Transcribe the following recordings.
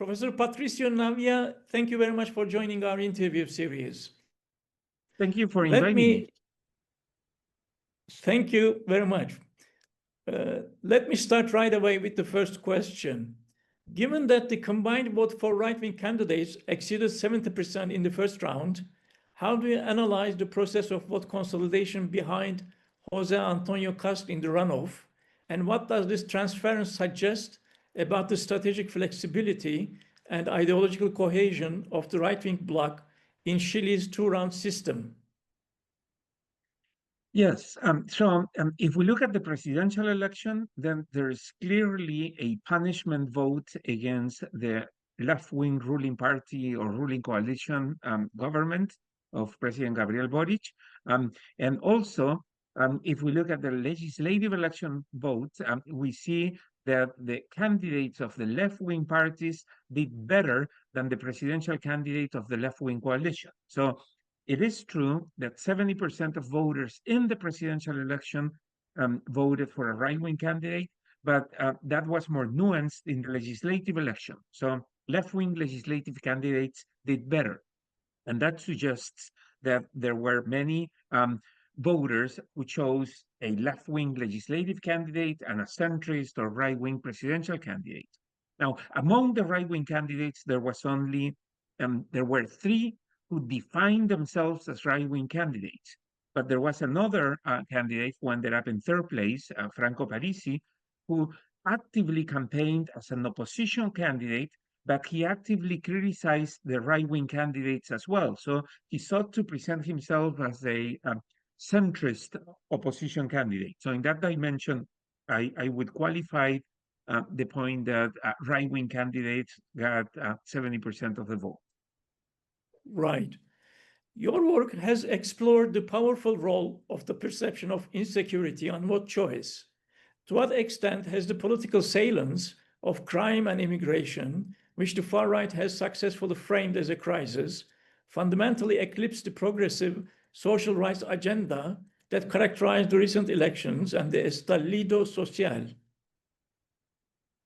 Professor Patricio Navia, thank you very much for joining our interview series. Thank you for inviting me. Thank you very much. Let me start right away with the first question. Given that the combined vote for right-wing candidates exceeded 70% in the first round, how do you analyze the process of vote consolidation behind Jose Antonio Kast in the runoff? And what does this transference suggest about the strategic flexibility and ideological cohesion of the right-wing bloc in Chile's two-round system? Yes, so if we look at the presidential election, then there is clearly a punishment vote against the left-wing ruling party or ruling coalition government of President Gabriel Boric. And also, if we look at the legislative election vote, we see that the candidates of the left-wing parties did better than the presidential candidate of the left-wing coalition. So it is true that 70% of voters in the presidential election voted for a right-wing candidate, but that was more nuanced in the legislative election. So left-wing legislative candidates did better. And that suggests that there were many voters who chose a left-wing legislative candidate and a centrist or right-wing presidential candidate. Now, among the right-wing candidates, there were three who defined themselves as right-wing candidates. But there was another candidate who ended up in third place, Franco Parisi, who actively campaigned as an opposition candidate, but he actively criticized the right-wing candidates as well. So he sought to present himself as a centrist opposition candidate. So in that dimension, I would qualify the point that right-wing candidates got 70% of the vote. Right. Your work has explored the powerful role of the perception of insecurity on vote choice. To what extent has the political salience of crime and immigration, which the far right has successfully framed as a crisis, fundamentally eclipsed the progressive social rights agenda that characterized the recent elections and the estallido social?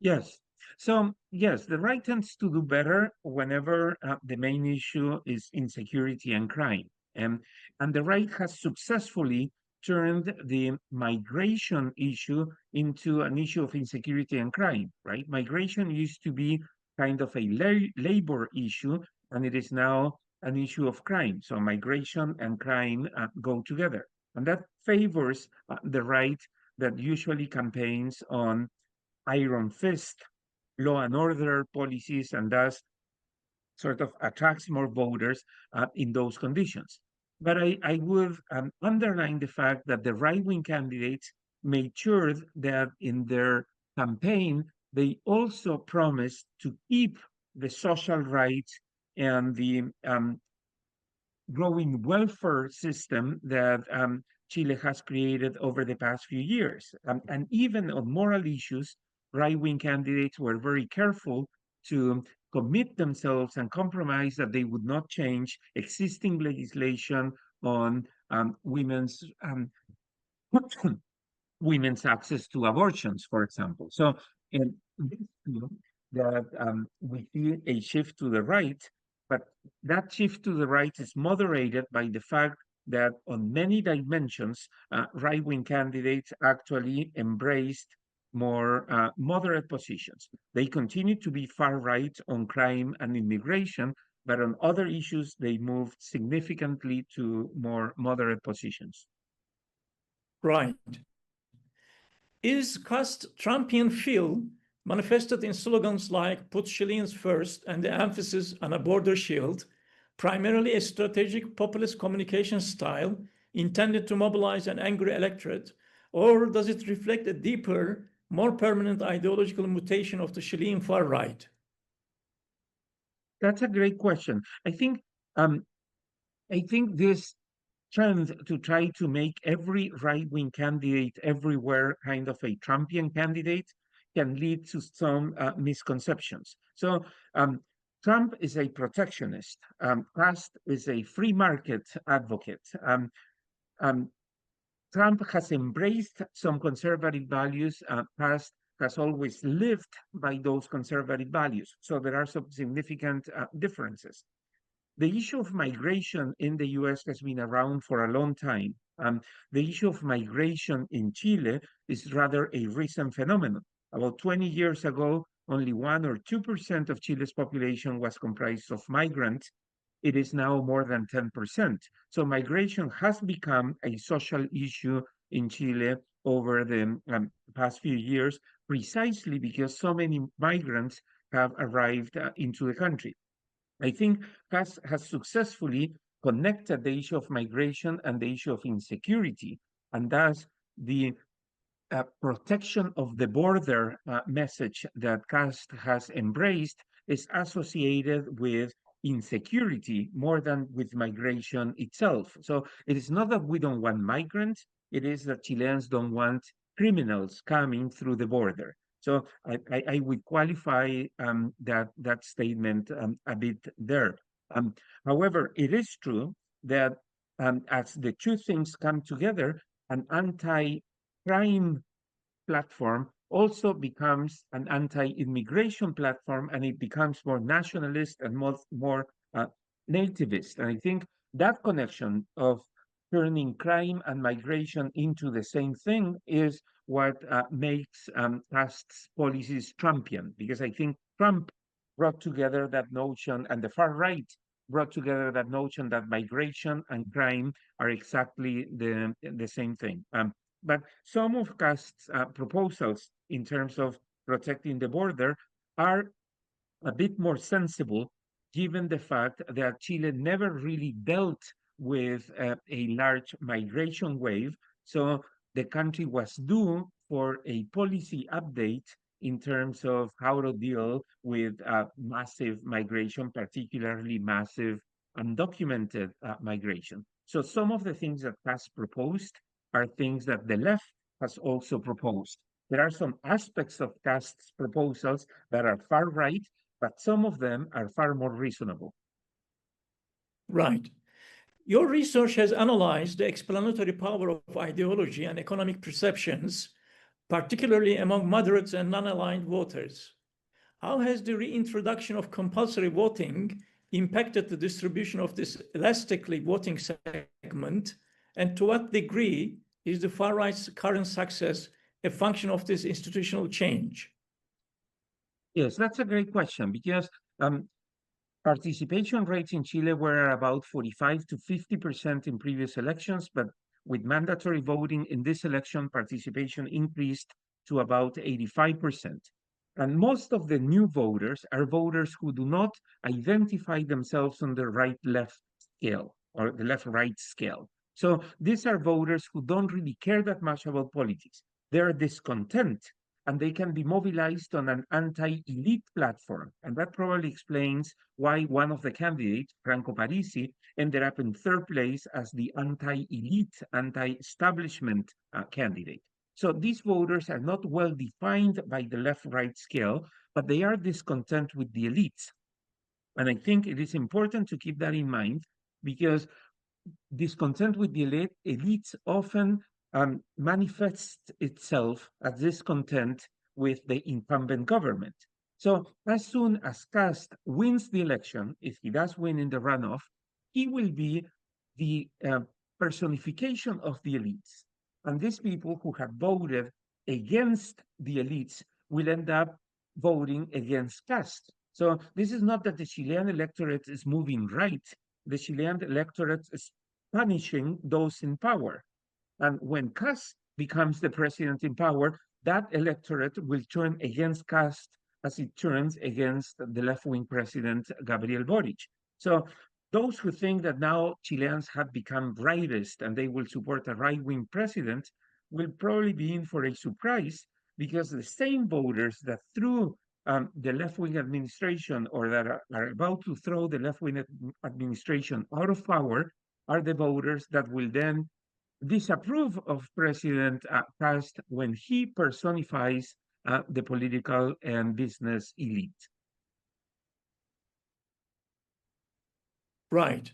Yes. So, yes, the right tends to do better whenever the main issue is insecurity and crime. And the right has successfully turned the migration issue into an issue of insecurity and crime, right? Migration used to be kind of a labor issue, and it is now an issue of crime. So migration and crime go together. And that favors the right that usually campaigns on iron fist law and order policies, and thus sort of attracts more voters in those conditions. But I would underline the fact that the right-wing candidates made sure that in their campaign, they also promised to keep the social rights and the growing welfare system that Chile has created over the past few years. And even on moral issues, right-wing candidates were very careful to commit themselves and compromise that they would not change existing legislation on women's women's access to abortions, for example. So in this field, that we see a shift to the right, but that shift to the right is moderated by the fact that on many dimensions, right-wing candidates actually embraced more moderate positions. They continue to be far right on crime and immigration, but on other issues, they moved significantly to more moderate positions. Right. Is Kast's Trumpian feel manifested in slogans like "Put Chileans first" and the emphasis on a border shield, primarily a strategic populist communication style intended to mobilize an angry electorate, or does it reflect a deeper, more permanent ideological mutation of the Chilean far right? That's a great question. I think this trend to try to make every right-wing candidate everywhere kind of a Trumpian candidate can lead to some misconceptions. So Trump is a protectionist. Kast is a free market advocate. Um, Trump has embraced some conservative values. Kast has always lived by those conservative values. So there are some significant differences. The issue of migration in the US has been around for a long time. The issue of migration in Chile is rather a recent phenomenon. About 20 years ago, only 1 or 2% of Chile's population was comprised of migrants. It is now more than 10%. So migration has become a social issue in Chile over the past few years, precisely because so many migrants have arrived into the country. I think Kast has successfully connected the issue of migration and the issue of insecurity, and thus the protection of the border message that Kast has embraced is associated with insecurity more than with migration itself. So it is not that we don't want migrants, it is that Chileans don't want criminals coming through the border. So I would qualify that statement a bit there. However, it is true that as the two things come together, an anti-crime platform also becomes an anti-immigration platform, and it becomes more nationalist and more nativist. And I think that connection of turning crime and migration into the same thing is what makes Kast's policies Trumpian, because I think Trump brought together that notion, and the far right brought together that notion that migration and crime are exactly the same thing. But some of Kast's proposals in terms of protecting the border are a bit more sensible, given the fact that Chile never really dealt with a large migration wave. So the country was due for a policy update in terms of how to deal with massive migration, particularly massive undocumented migration. So some of the things that Kast proposed are things that the left has also proposed. There are some aspects of Kast's proposals that are far right, but some of them are far more reasonable. Right. Your research has analyzed the explanatory power of ideology and economic perceptions, particularly among moderates and non-aligned voters. How has the reintroduction of compulsory voting impacted the distribution of this elastically voting segment, and to what degree is the far right's current success a function of this institutional change? Yes, that's a great question, because participation rates in Chile were about 45 to 50% in previous elections, but with mandatory voting in this election, participation increased to about 85%. And most of the new voters are voters who do not identify themselves on the right-left scale or the left-right scale. So these are voters who don't really care that much about politics. They're discontent, and they can be mobilized on an anti-elite platform. And that probably explains why one of the candidates, Franco Parisi, ended up in third place as the anti-elite, anti-establishment candidate. So these voters are not well defined by the left-right scale, but they are discontent with the elites. And I think it is important to keep that in mind, because discontent with the elites often manifests itself as discontent with the incumbent government. So as soon as Kast wins the election, if he does win in the runoff, he will be the personification of the elites. And these people who have voted against the elites will end up voting against Kast. So this is not that the Chilean electorate is moving right. The Chilean electorate is punishing those in power. And when Kast becomes the president in power, that electorate will turn against Kast as it turns against the left-wing president, Gabriel Boric. So those who think that now Chileans have become rightist and they will support a right-wing president will probably be in for a surprise, because the same voters that threw the left-wing administration, or that are about to throw the left-wing administration out of power, are the voters that will then disapprove of President Kast when he personifies the political and business elite. Right.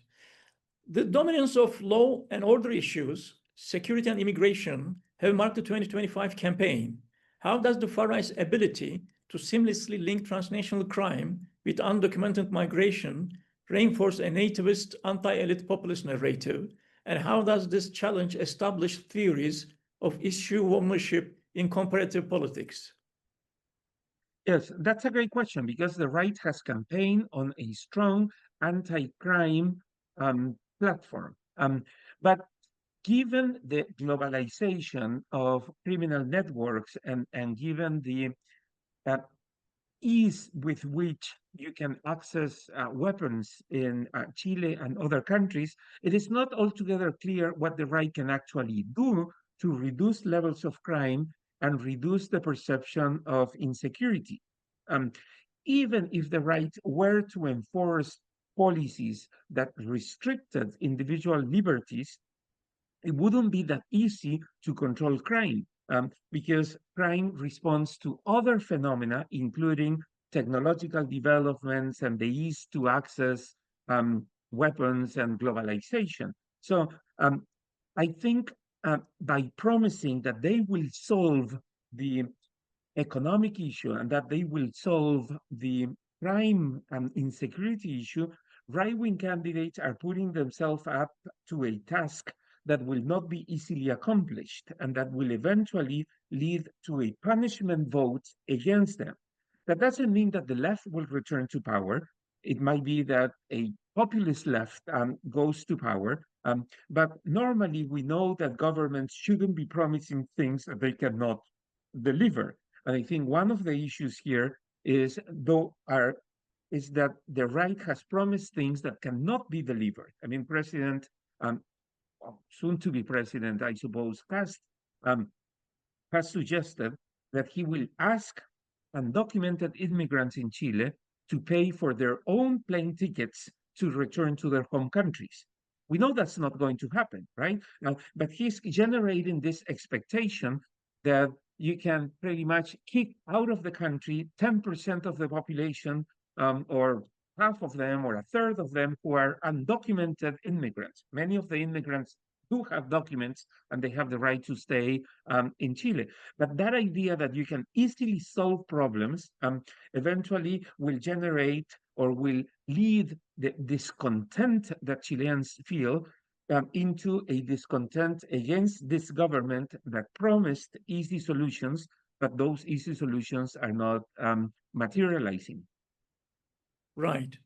The dominance of law and order issues, security and immigration, have marked the 2025 campaign. How does the far right's ability to seamlessly link transnational crime with undocumented migration reinforce a nativist anti-elite populist narrative? And how does this challenge established theories of issue ownership in comparative politics? Yes, that's a great question because the right has campaigned on a strong anti-crime platform. But given the globalization of criminal networks and given the uh, ease with which you can access weapons in Chile and other countries, it is not altogether clear what the right can actually do to reduce levels of crime and reduce the perception of insecurity. Um, Even if the right were to enforce policies that restricted individual liberties, it wouldn't be that easy to control crime because crime responds to other phenomena, including technological developments and the ease to access weapons and globalization. So I think by promising that they will solve the economic issue and that they will solve the crime and insecurity issue, right wing candidates are putting themselves up to a task that will not be easily accomplished and that will eventually lead to a punishment vote against them. That doesn't mean that the left will return to power. It might be that a populist left goes to power. But normally we know that governments shouldn't be promising things that they cannot deliver. And I think one of the issues here is is that the right has promised things that cannot be delivered. I mean, um, soon to be President, I suppose, Kast um, has suggested that he will ask undocumented immigrants in Chile to pay for their own plane tickets to return to their home countries. We know that's not going to happen, right? Now, but he's generating this expectation that you can pretty much kick out of the country 10% of the population, or half of them or a third of them who are undocumented immigrants. Many of the immigrants do have documents and they have the right to stay in Chile. But that idea that you can easily solve problems eventually will generate or will lead the discontent that Chileans feel into a discontent against this government that promised easy solutions, but those easy solutions are not materializing. Right.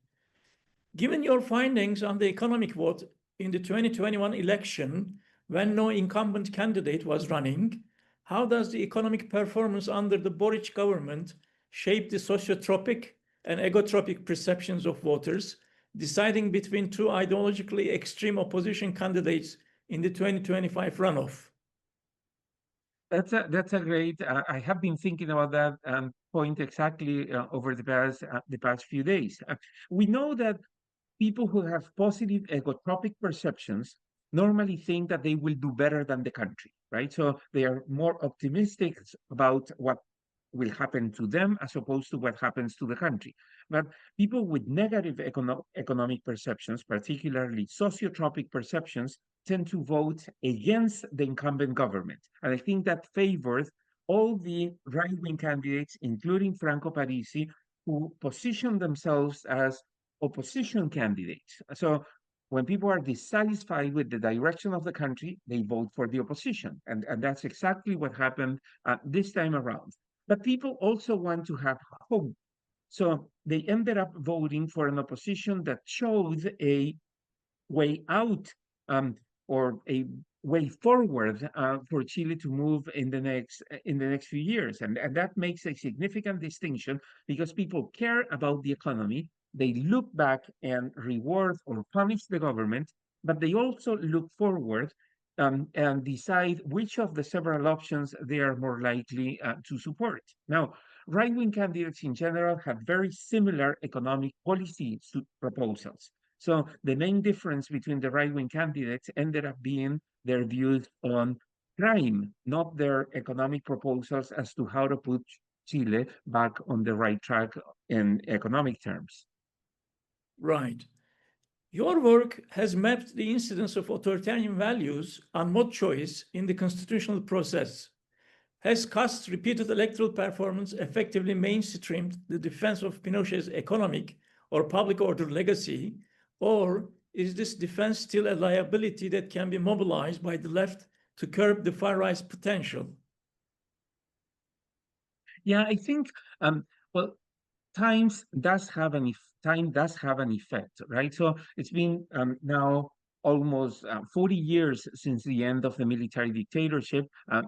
Given your findings on the economic vote in the 2021 election, when no incumbent candidate was running, how does the economic performance under the Boric government shape the sociotropic and egotropic perceptions of voters, deciding between two ideologically extreme opposition candidates in the 2025 runoff? That's a great. I have been thinking about that point exactly over the past few days. We know that people who have positive egotropic perceptions normally think that they will do better than the country, right? So they are more optimistic about what will happen to them as opposed to what happens to the country. But people with negative economic perceptions, particularly sociotropic perceptions, tend to vote against the incumbent government. And I think that favors all the right-wing candidates, including Franco Parisi, who position themselves as opposition candidates. So when people are dissatisfied with the direction of the country, they vote for the opposition. And that's exactly what happened this time around. But people also want to have hope. So they ended up voting for an opposition that showed a way out or a way forward for Chile to move in the next few years, and that makes a significant distinction because people care about the economy. They look back and reward or punish the government, but they also look forward and decide which of the several options they are more likely to support. Now, right-wing candidates in general have very similar economic policy proposals. So the main difference between the right-wing candidates ended up being their views on crime, not their economic proposals as to how to put Chile back on the right track in economic terms. Right. Your work has mapped the incidence of authoritarian values on vote choice in the constitutional process. Has Kast's repeated electoral performance effectively mainstreamed the defense of Pinochet's economic or public order legacy, or is this defense still a liability that can be mobilized by the left to curb the far right's potential? Yeah, I think well, time does have an effect, right? So it's been now almost 40 years since the end of the military dictatorship.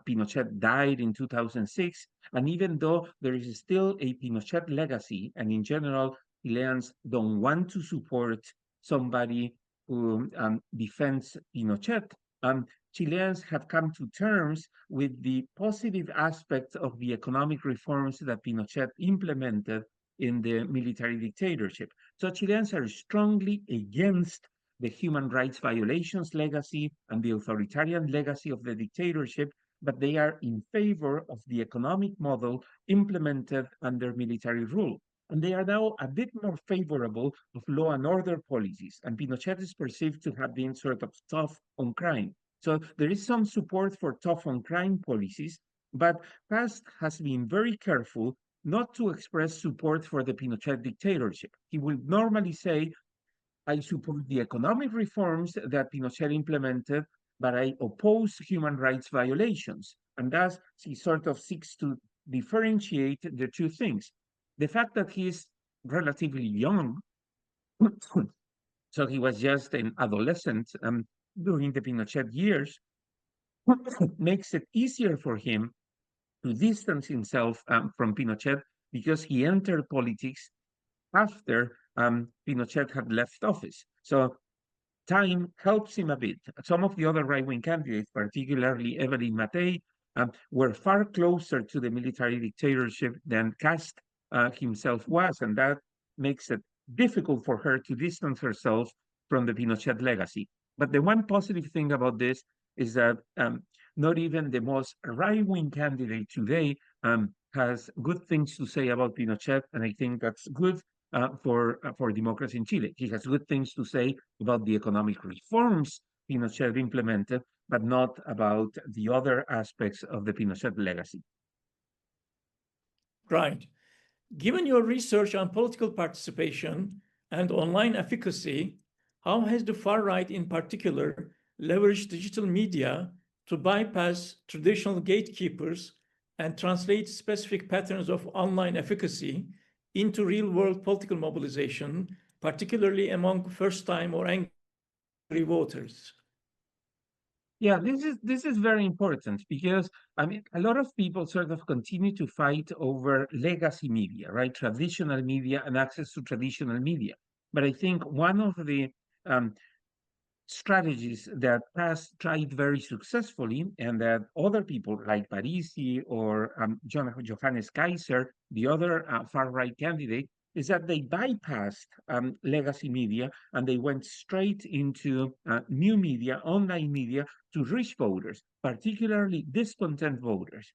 Pinochet died in 2006, and even though there is still a Pinochet legacy, and in general, Chileans don't want to support somebody who defends Pinochet. Chileans have come to terms with the positive aspects of the economic reforms that Pinochet implemented in the military dictatorship. So Chileans are strongly against the human rights violations legacy and the authoritarian legacy of the dictatorship, but they are in favor of the economic model implemented under military rule. And they are now a bit more favorable of law and order policies. And Pinochet is perceived to have been sort of tough on crime. So there is some support for tough on crime policies, but Kast has been very careful not to express support for the Pinochet dictatorship. He will normally say, I support the economic reforms that Pinochet implemented, but I oppose human rights violations. And thus, he sort of seeks to differentiate the two things. The fact that he is relatively young, so he was just an adolescent during the Pinochet years, makes it easier for him to distance himself from Pinochet because he entered politics after Pinochet had left office. So time helps him a bit. Some of the other right-wing candidates, particularly Evelyn Matei, were far closer to the military dictatorship than Kast himself was, and that makes it difficult for her to distance herself from the Pinochet legacy. But the one positive thing about this is that not even the most right-wing candidate today has good things to say about Pinochet, and I think that's good for democracy in Chile. He has good things to say about the economic reforms Pinochet implemented, but not about the other aspects of the Pinochet legacy. Right. Given your research on political participation and online efficacy, how has the far right in particular leveraged digital media to bypass traditional gatekeepers and translate specific patterns of online efficacy into real-world political mobilization, particularly among first-time or angry voters? Yeah, this is very important because I mean a lot of people sort of continue to fight over legacy media, right? Traditional media and access to traditional media. But I think one of the um, strategies that has tried very successfully and that other people like Parisi or Johannes Kaiser, the other far-right candidate, is that they bypassed legacy media and they went straight into new media, online media, to reach voters, particularly discontent voters.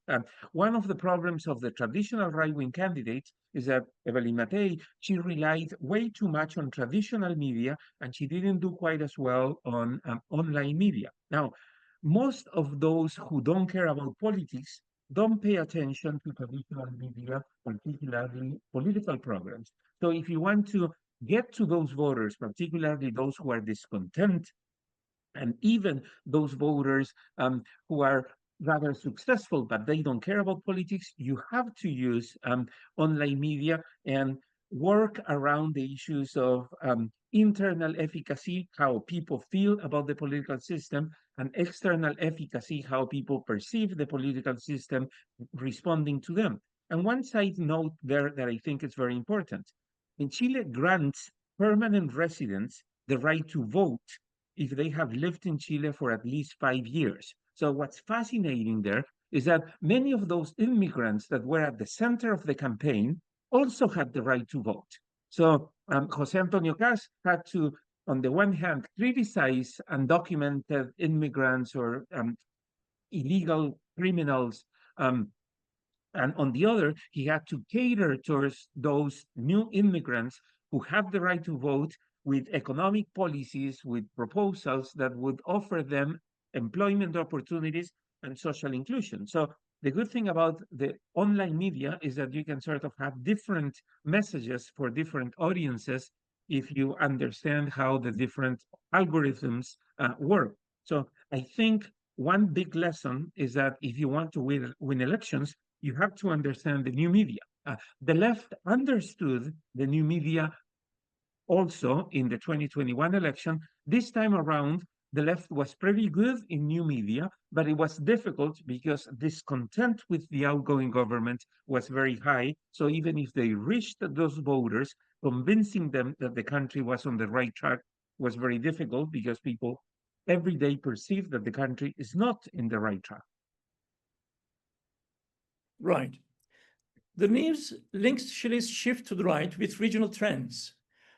One of the problems of the traditional right-wing candidates is that Evelyn Matei, she relied way too much on traditional media and she didn't do quite as well on online media. Now, most of those who don't care about politics don't pay attention to traditional media, particularly political programs. So if you want to get to those voters, particularly those who are discontent, and even those voters who are rather successful, but they don't care about politics, you have to use online media and work around the issues of internal efficacy, how people feel about the political system, and external efficacy, how people perceive the political system responding to them. And one side note there that I think is very important. In Chile grants permanent residents the right to vote if they have lived in Chile for at least 5 years. So what's fascinating there is that many of those immigrants that were at the center of the campaign also had the right to vote. So Jose Antonio Kast had to, on the one hand, criticize undocumented immigrants or illegal criminals, and on the other, he had to cater towards those new immigrants who have the right to vote with economic policies, with proposals that would offer them employment opportunities and social inclusion. So The good thing about the online media is that you can sort of have different messages for different audiences if you understand how the different algorithms work. So I think one big lesson is that if you want to win elections, you have to understand the new media. The left understood the new media also in the 2021 election. This time around, the left was pretty good in new media, but it was difficult because discontent with the outgoing government was very high. So even if they reached those voters, convincing them that the country was on the right track was very difficult because people every day perceive that the country is not in the right track. Right. The news links Chile's shift to the right with regional trends.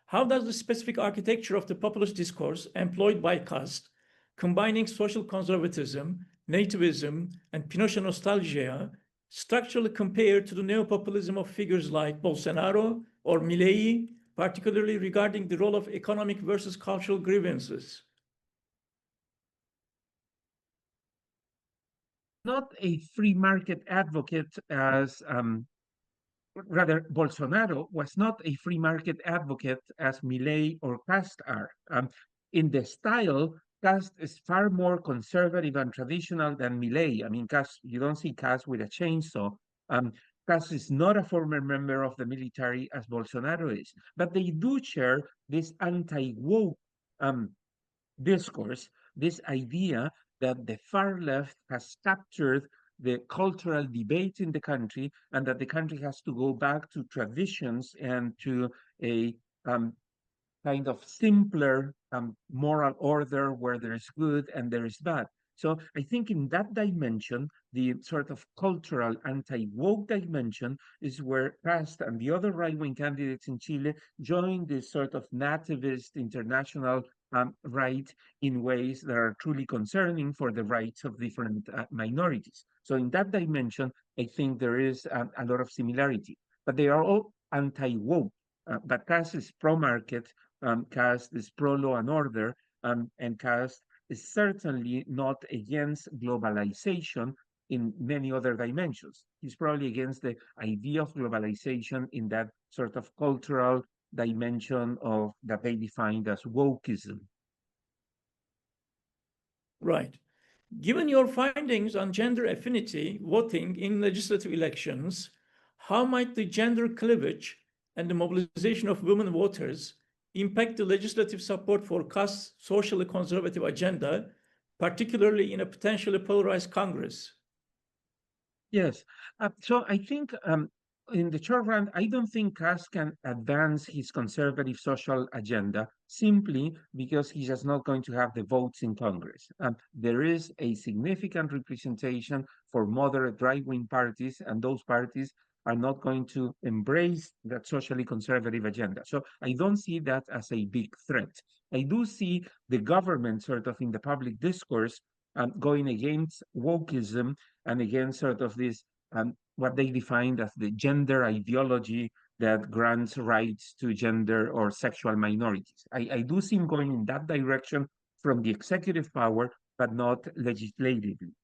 How does the specific architecture of the populist discourse employed by Kast, combining social conservatism, nativism, and Pinochet nostalgia, structurally compare to the neopopulism of figures like Bolsonaro or Milei, particularly regarding the role of economic versus cultural grievances? Not a free market advocate as rather, Bolsonaro was not a free market advocate as Milei or Kast are. In the style, Kast is far more conservative and traditional than Milei. I mean, Kast, you don't see Kast with a chainsaw. Um, Kast is not a former member of the military as Bolsonaro is, but they do share this anti-woke um, discourse, this idea that the far left has captured the cultural debate in the country and that the country has to go back to traditions and to a kind of simpler moral order where there is good and there is bad. So I think in that dimension, the sort of cultural anti-woke dimension is where Kast and the other right-wing candidates in Chile join this sort of nativist international right in ways that are truly concerning for the rights of different minorities. So in that dimension, I think there is a lot of similarity, but they are all anti-woke. But Kast is pro-market, Kast is pro-law and order, and Kast is certainly not against globalization in many other dimensions. He's probably against the idea of globalization in that sort of cultural dimension of that they defined as wokeism. Right. Given your findings on gender affinity voting in legislative elections, how might the gender cleavage and the mobilization of women voters impact the legislative support for Kast's socially conservative agenda, particularly in a potentially polarized Congress? Yes. So I think in the short run, I don't think Kast can advance his conservative social agenda simply because he's just not going to have the votes in Congress. There is a significant representation for moderate right-wing parties, and those parties are not going to embrace that socially conservative agenda. So I don't see that as a big threat. I do see the government sort of in the public discourse going against wokeism and against sort of this what they defined as the gender ideology that grants rights to gender or sexual minorities. I do see him going in that direction from the executive power, but not legislatively.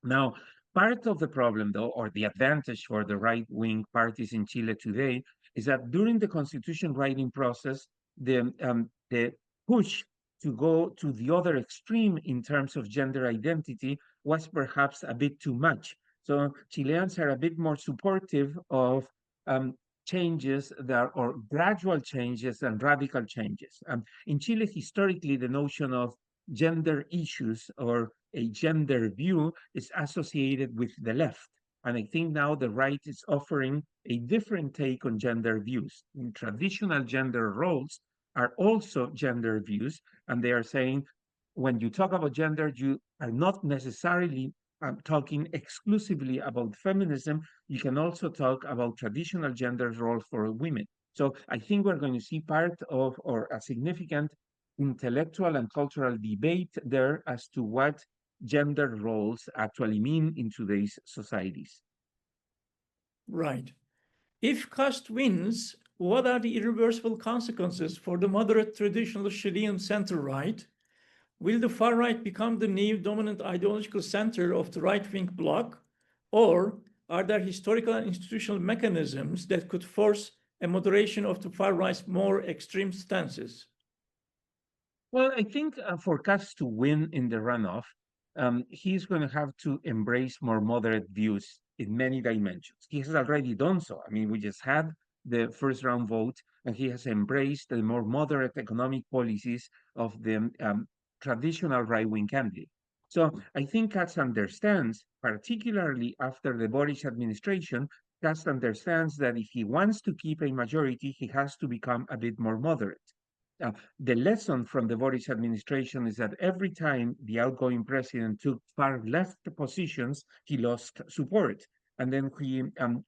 Now, part of the problem, though, or the advantage for the right wing parties in Chile today, is that during the constitution writing process, the push to go to the other extreme in terms of gender identity was perhaps a bit too much. So Chileans are a bit more supportive of changes that or gradual changes and radical changes. In Chile, historically, the notion of gender issues or a gender view is associated with the left. And I think now the right is offering a different take on gender views. Traditional gender roles are also gender views, and they are saying when you talk about gender, you are not necessarily talking exclusively about feminism. You can also talk about traditional gender roles for women. So I think we're going to see part of or a significant intellectual and cultural debate there as to what gender roles actually mean in today's societies. Right. If Kast wins, what are the irreversible consequences for the moderate traditional Chilean center right? Will the far right become the new dominant ideological center of the right wing bloc? Or are there historical and institutional mechanisms that could force a moderation of the far right's more extreme stances? Well, I think for Kast to win in the runoff, he's going to have to embrace more moderate views in many dimensions. He has already done so. I mean, we just had the first round vote, and he has embraced the more moderate economic policies of the traditional right wing candidate. So I think Kast understands, particularly after the Boris administration, Kast understands that if he wants to keep a majority, he has to become a bit more moderate. Uh, the lesson from the Boris administration is that every time the outgoing president took far left positions, he lost support. And then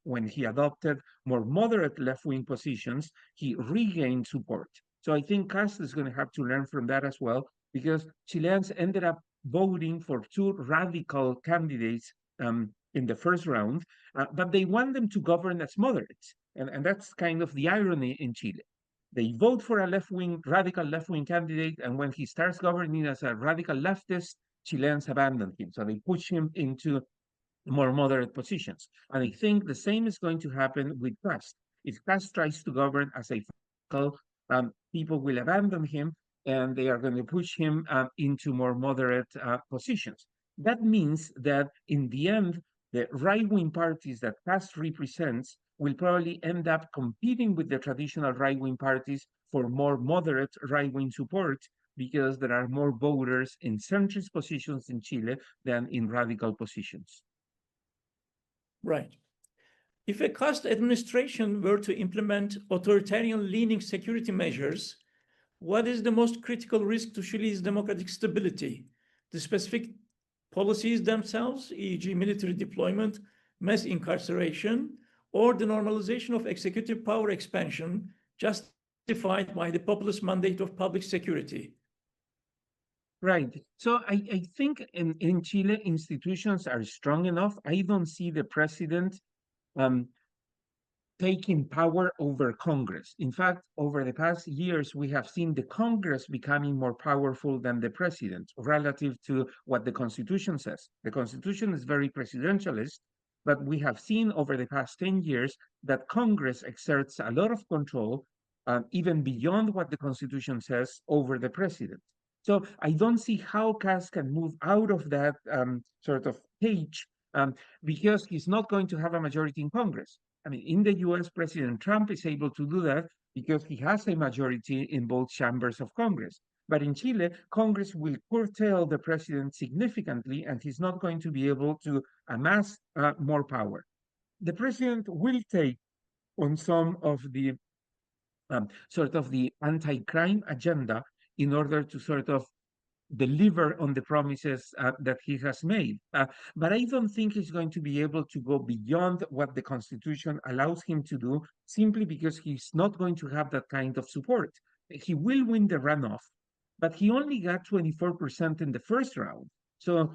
when he adopted more moderate left-wing positions, he regained support. So I think Kast is going to have to learn from that as well, because Chileans ended up voting for two radical candidates in the first round, but they want them to govern as moderates. And that's kind of the irony in Chile. They vote for a radical left wing candidate, and when he starts governing as a radical leftist, Chileans abandon him. So they push him into more moderate positions. And I think the same is going to happen with Kast. If Kast tries to govern as a radical, people will abandon him and they are going to push him into more moderate positions. That means that in the end, the right wing parties that Kast represents will probably end up competing with the traditional right wing parties for more moderate right wing support because there are more voters in centrist positions in Chile than in radical positions. Right. If a Kast administration were to implement authoritarian-leaning security measures, what is the most critical risk to Chile's democratic stability? The specific policies themselves, e.g., military deployment, mass incarceration, or the normalization of executive power expansion justified by the populist mandate of public security? Right. So I think in Chile, institutions are strong enough. I don't see the president um, taking power over Congress. In fact, over the past years, we have seen the Congress becoming more powerful than the president relative to what the Constitution says. The Constitution is very presidentialist, but we have seen over the past 10 years that Congress exerts a lot of control, even beyond what the Constitution says, over the president. So I don't see how Kast can move out of that sort of cage because he's not going to have a majority in Congress. I mean, in the US, President Trump is able to do that because he has a majority in both chambers of Congress. But in Chile, Congress will curtail the president significantly, and he's not going to be able to amass more power. The president will take on some of the sort of the anti-crime agenda in order to sort of deliver on the promises that he has made. But I don't think he's going to be able to go beyond what the Constitution allows him to do simply because he's not going to have that kind of support. He will win the runoff, but he only got 24% in the first round. So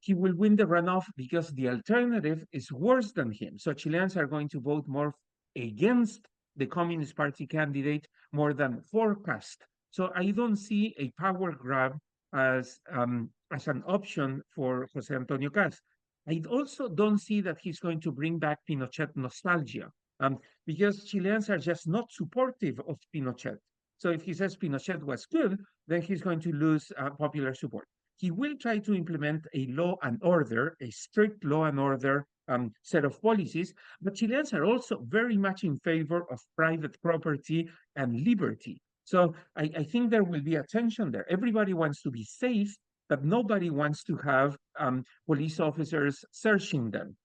he will win the runoff because the alternative is worse than him. So Chileans are going to vote more against the Communist Party candidate more than for Kast. So I don't see a power grab as an option for Jose Antonio Kast. I also don't see that he's going to bring back Pinochet nostalgia because Chileans are just not supportive of Pinochet. So if he says Pinochet was good, then he's going to lose popular support. He will try to implement a law and order, a strict law and order set of policies, but Chileans are also very much in favor of private property and liberty. So I think there will be a tension there. Everybody wants to be safe, but nobody wants to have police officers searching them.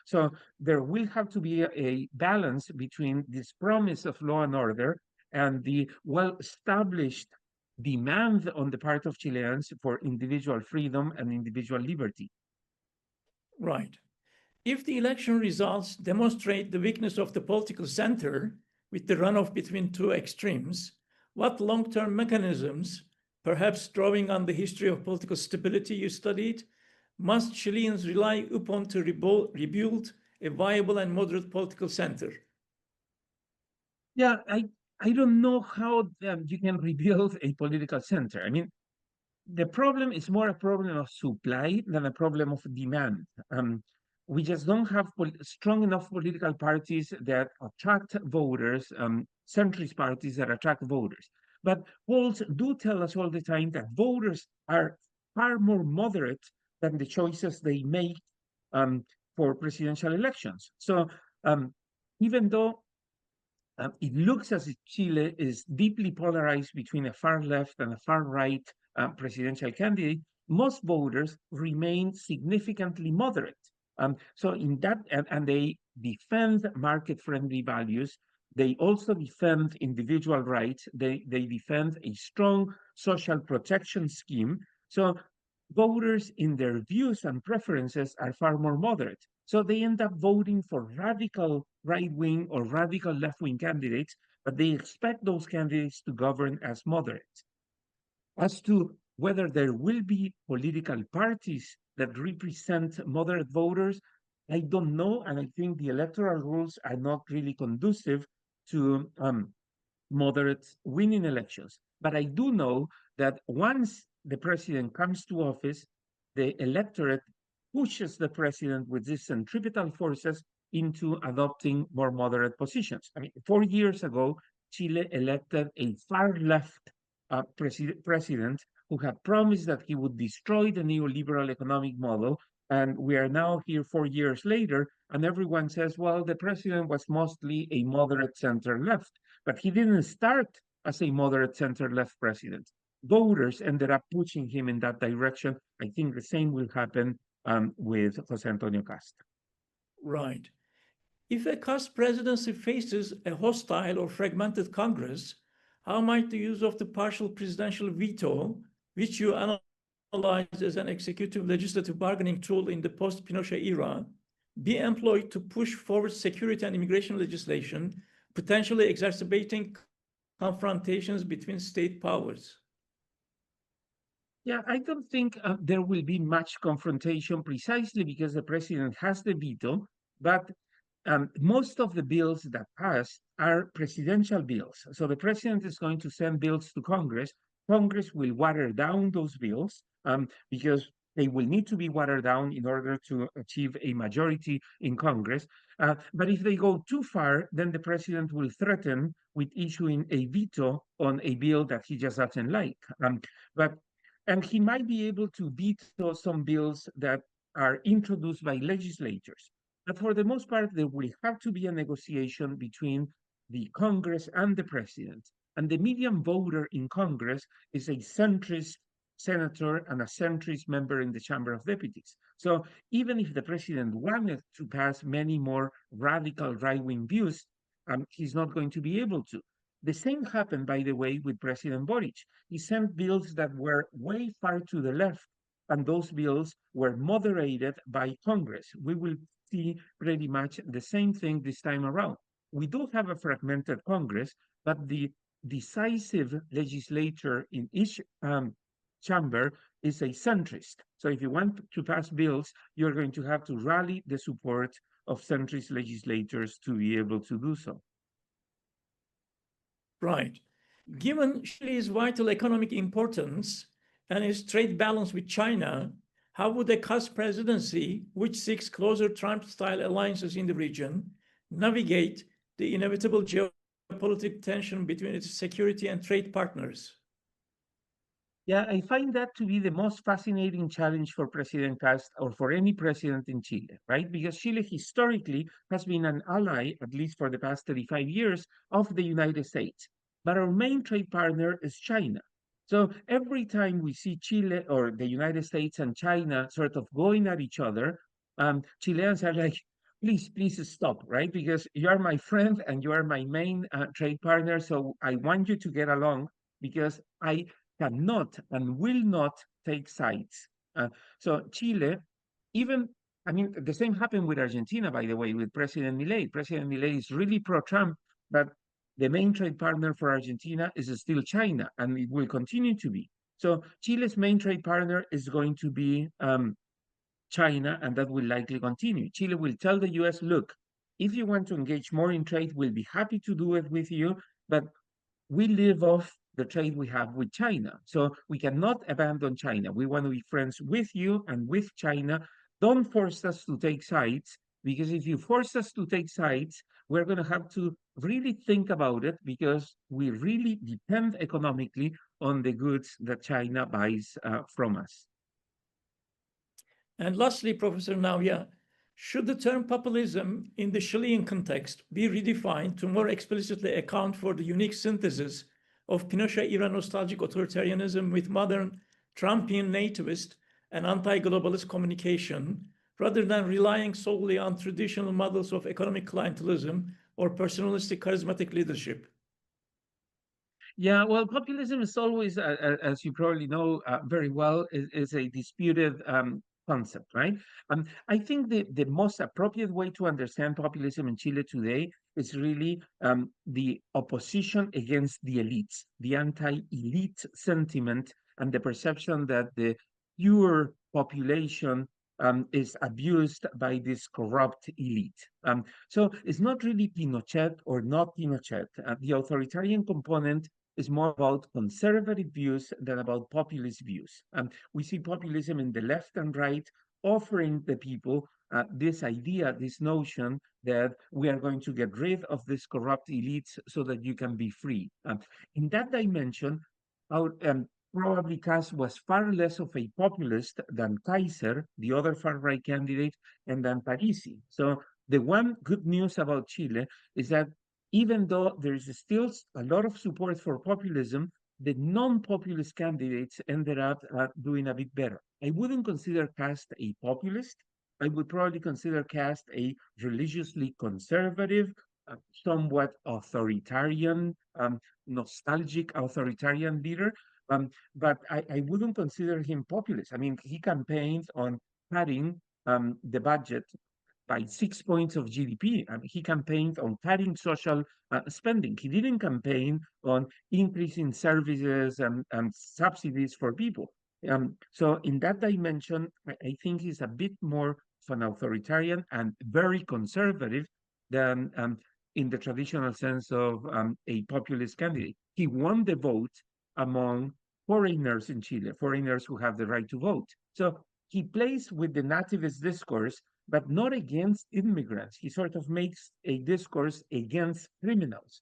So there will have to be a balance between this promise of law and order and the well-established demand on the part of Chileans for individual freedom and individual liberty. Right. If the election results demonstrate the weakness of the political center with the runoff between two extremes, what long-term mechanisms, perhaps drawing on the history of political stability you studied, must Chileans rely upon to rebuild a viable and moderate political center? Yeah, I don't know how you can rebuild a political center. I mean, the problem is more a problem of supply than a problem of demand. we just don't have strong enough political parties that attract voters, centrist parties that attract voters. But polls do tell us all the time that voters are far more moderate than the choices they make um, for presidential elections. So um, even though it looks as if Chile is deeply polarized between a far left and a far right presidential candidate, most voters remain significantly moderate. So in that, and they defend market-friendly values. They also defend individual rights. They defend a strong social protection scheme. So voters in their views and preferences are far more moderate. So they end up voting for radical right wing or radical left wing candidates, but they expect those candidates to govern as moderates. As to whether there will be political parties that represent moderate voters, I don't know. And I think the electoral rules are not really conducive to moderates winning elections. But I do know that once the president comes to office, the electorate pushes the president with these centripetal forces into adopting more moderate positions. I mean, 4 years ago, Chile elected a far left president who had promised that he would destroy the neoliberal economic model. And we are now here 4 years later, and everyone says, well, the president was mostly a moderate center left. But he didn't start as a moderate center left president. Voters ended up pushing him in that direction. I think the same will happen with Jose Antonio Kast. Right. If a Kast presidency faces a hostile or fragmented Congress, how might the use of the partial presidential veto, which you analyze as an executive legislative bargaining tool in the post-Pinochet era, be employed to push forward security and immigration legislation, potentially exacerbating confrontations between state powers? Yeah, I don't think there will be much confrontation precisely because the president has the veto, but most of the bills that pass are presidential bills. So the president is going to send bills to Congress. Congress will water down those bills because they will need to be watered down in order to achieve a majority in Congress. But if they go too far, then the president will threaten with issuing a veto on a bill that he just doesn't like. But and he might be able to veto some bills that are introduced by legislators. But for the most part, there will have to be a negotiation between the Congress and the president. And the median voter in Congress is a centrist senator and a centrist member in the Chamber of Deputies. So even if the president wanted to pass many more radical right wing views, he's not going to be able to. The same happened, by the way, with President Boric. He sent bills that were way far to the left, and those bills were moderated by Congress. We will see pretty much the same thing this time around. We do have a fragmented Congress, but the decisive legislature in each chamber is a centrist. So if you want to pass bills, you're going to have to rally the support of centrist legislators to be able to do so. Right. Given Chile's vital economic importance and its trade balance with China, how would a Kast presidency, which seeks closer Trump-style alliances in the region, navigate the inevitable geopolitical tension between its security and trade partners? Yeah, I find that to be the most fascinating challenge for President Kast or for any president in Chile, right? Because Chile historically has been an ally, at least for the past 35 years, of the United States. But our main trade partner is China. So every time we see Chile or the United States and China sort of going at each other, Chileans are like, please stop, right? Because you are my friend and you are my main trade partner. So I want you to get along because I cannot and will not take sides. So Chile, even, I mean, the same happened with Argentina, by the way, with President Milei. President Milei is really pro-Trump, but the main trade partner for Argentina is still China, and it will continue to be. So Chile's main trade partner is going to be China, and that will likely continue. Chile will tell the US, look, if you want to engage more in trade, we'll be happy to do it with you, but we live off the trade we have with China. So we cannot abandon China. We want to be friends with you and with China, don't force us to take sides, because if you force us to take sides, we're going to have to really think about it, because we really depend economically on the goods that China buys from us. And lastly, Professor Navia, should the term populism in the Chilean context be redefined to more explicitly account for the unique synthesis of Pinochet-era nostalgic authoritarianism with modern Trumpian nativist and anti-globalist communication, rather than relying solely on traditional models of economic clientelism or personalistic charismatic leadership? Yeah, well, populism is always, as you probably know very well, is a disputed concept, right? I think the most appropriate way to understand populism in Chile today is really the opposition against the elites, the anti-elite sentiment, and the perception that the pure population is abused by this corrupt elite. So it's not really Pinochet or not Pinochet. The authoritarian component is more about conservative views than about populist views. We see populism in the left and right offering the people this idea, this notion that we are going to get rid of these corrupt elites so that you can be free. In that dimension, our, probably Kast was far less of a populist than Kaiser, the other far right candidate, and than Parisi. So the one good news about Chile is that even though there is still a lot of support for populism, the non-populist candidates ended up doing a bit better. I wouldn't consider Kast a populist. I would probably consider Kast a religiously conservative, somewhat authoritarian, nostalgic authoritarian leader. But I wouldn't consider him populist. I mean, he campaigned on cutting the budget by 6 points of GDP. He campaigned on cutting social spending. He didn't campaign on increasing services and subsidies for people. So in that dimension, I think he's a bit more of an authoritarian and very conservative than in the traditional sense of a populist candidate. He won the vote among foreigners in Chile, foreigners who have the right to vote. So he plays with the nativist discourse, but not against immigrants. He sort of makes a discourse against criminals,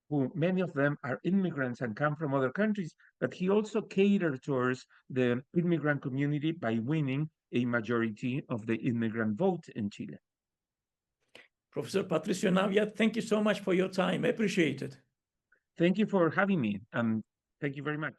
who many of them are immigrants and come from other countries, but he also caters towards the immigrant community by winning a majority of the immigrant vote in Chile. Professor Patricio Navia, thank you so much for your time. I appreciate it. Thank you for having me. Thank you very much.